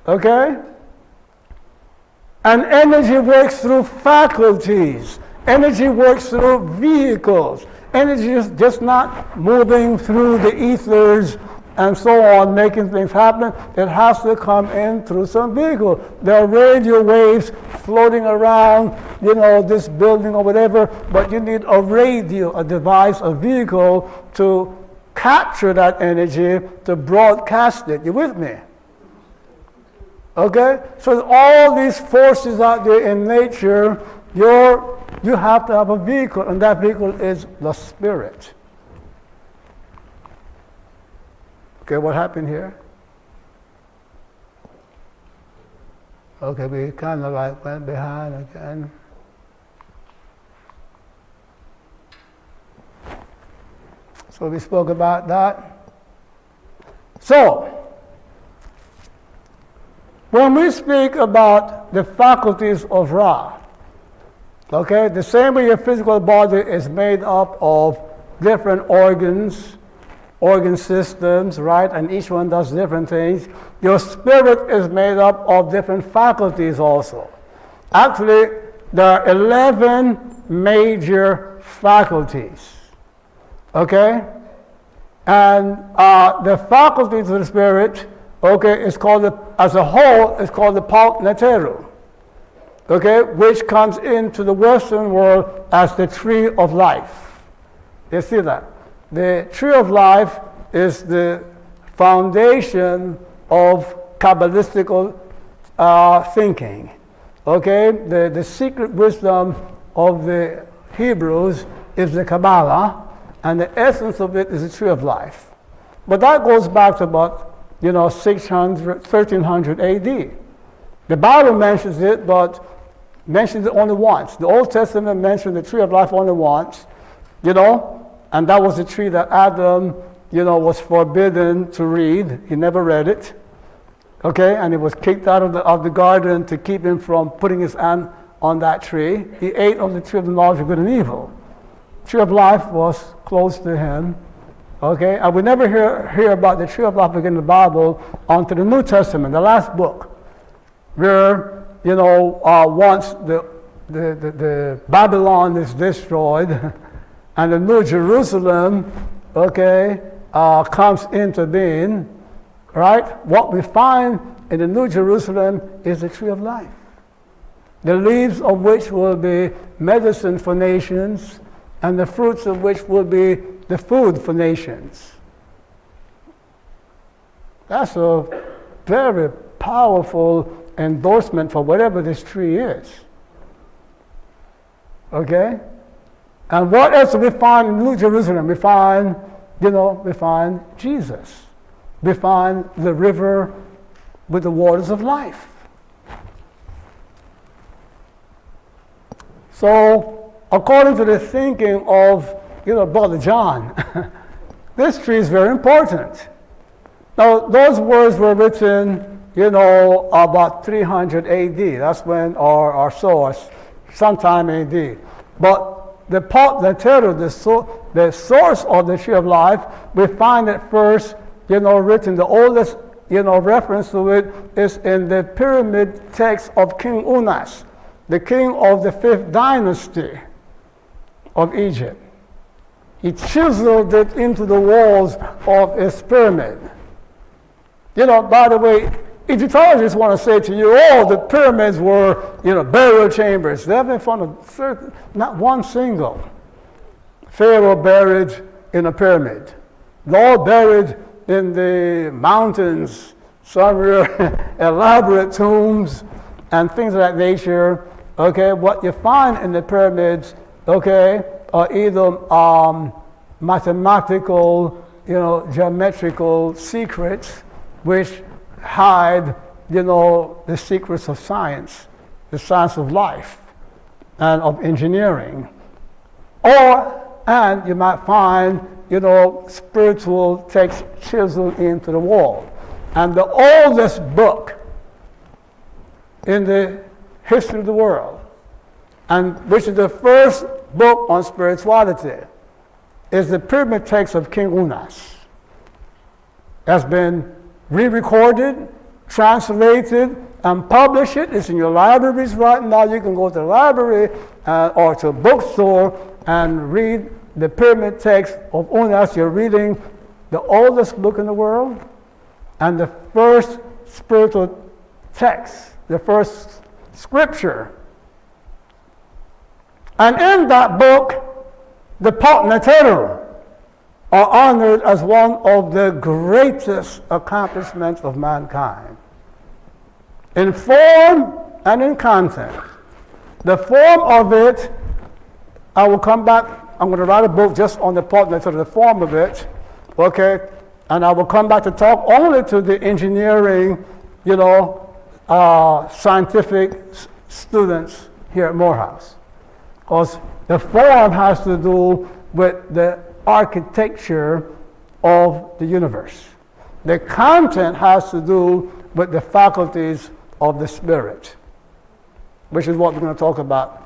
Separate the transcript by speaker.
Speaker 1: Okay? And energy works through faculties. Energy works through vehicles. Energy is just not moving through the ethers and so on, making things happen. It has to come in through some vehicle. There are radio waves floating around, this building or whatever, but you need a radio, a device, a vehicle to capture that energy, to broadcast it. You with me? Okay? So all these forces out there in nature, you have to have a vehicle, and that vehicle is the spirit. Okay, what happened here? Okay, we kind of like went behind again. So we spoke about that. So, when we speak about the faculties of Ra, okay, the same way your physical body is made up of different organ systems, right? And each one does different things. Your spirit is made up of different faculties also. Actually, there are 11 major faculties, okay? And the faculties of the spirit, okay, is called, as a whole, is called the Paut Neteru, okay, which comes into the Western world as the tree of life. You see that? The tree of life is the foundation of Kabbalistic thinking. Okay? The secret wisdom of the Hebrews is the Kabbalah, and the essence of it is the tree of life. But that goes back to about 1300 AD. The Bible mentions it, but mentions it only once. The Old Testament mentioned the tree of life only once, and that was the tree that Adam, was forbidden to read. He never read it. Okay, and he was kicked out of the garden to keep him from putting his hand on that tree. He ate of the tree of the knowledge of good and evil. Tree of life was close to him. Okay, and we never hear about the tree of life again in the Bible until the New Testament, the last book, where once the Babylon is destroyed and the New Jerusalem, okay, comes into being, right? What we find in the New Jerusalem is the tree of life, the leaves of which will be medicine for nations, and the fruits of which will be the food for nations. That's a very powerful endorsement for whatever this tree is. Okay? And what else do we find in New Jerusalem? We find Jesus. We find the river with the waters of life. So, according to the thinking of, Brother John, this tree is very important. Now, those words were written, about 300 AD. That's when our source, sometime AD. But the Paut Neteru, the source of the tree of life, we find it first, written. The oldest, reference to it is in the pyramid text of King Unas, the king of the 5th dynasty of Egypt. He chiseled it into the walls of his pyramid. By the way, Egyptologists want to say to you, the pyramids were, burial chambers. They haven't found not one single pharaoh buried in a pyramid. They're all buried in the mountains, some elaborate tombs and things of that nature. Okay, what you find in the pyramids, okay, are either mathematical, geometrical secrets which hide, the secrets of science, the science of life and of engineering. And you might find, spiritual text chiseled into the wall. And the oldest book in the history of the world, and which is the first book on spirituality, is the pyramid text of King Unas. That's been re-recorded translated and published it. It's in your libraries right now. You can go to the library or to a bookstore and read the pyramid text of Unas. You're reading the oldest book in the world and the first spiritual text, the first scripture. And in that book, the Paut Neteru are honored as one of the greatest accomplishments of mankind, in form and in content. The form of it, I will come back. I'm going to write a book just on the Paut Neteru, the form of it, okay? And I will come back to talk only to the engineering, scientific students here at Morehouse. Because the form has to do with the architecture of the universe. The content has to do with the faculties of the spirit, which is what we're going to talk about